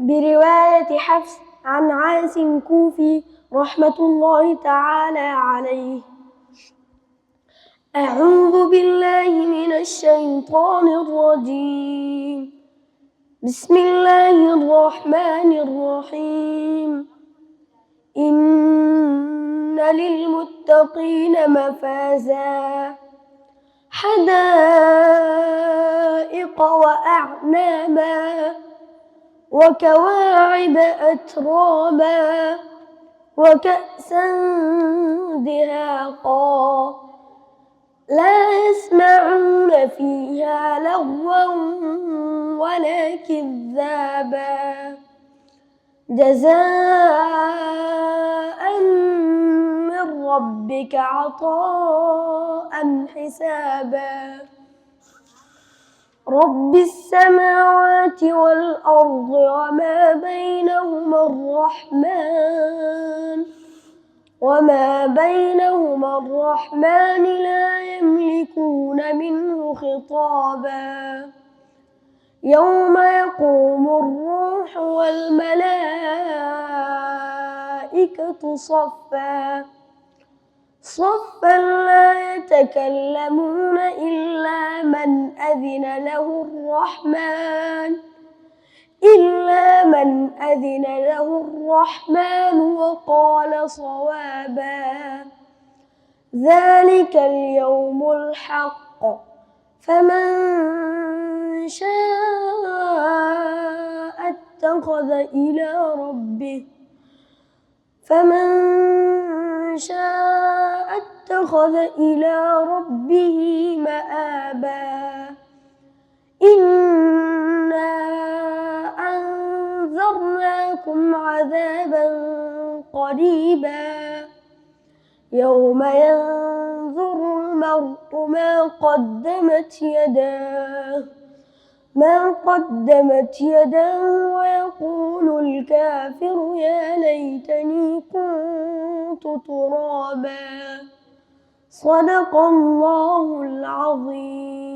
برواية حفص عن عاصم كوفي رحمة الله تعالى عليه. أعوذ بالله من الشيطان الرجيم. بسم الله الرحمن الرحيم. إن للمتقين مفازا حدائق وأعنابا وكواعب أترابا وكأسا دهاقا لا يسمعون فيها لغوا ولا كذابا جزاء من ربك عطاء حسابا رب السماوات والأرض وما بينهما الرحمن لا يملكون منه خطابا يوم يقوم الروح والملائكة صفا لا يتكلمون إلا من أذن له الرحمن وقال صوابا ذلك اليوم الحق فمن شاء اتخذ إلى ربه مآبا إنا أنذرناكم عذابا قريبا يوم ينظر المرء ما قدمت يداه ويقول الكافر يا ليتني كنت ترابا صدق الله العظيم.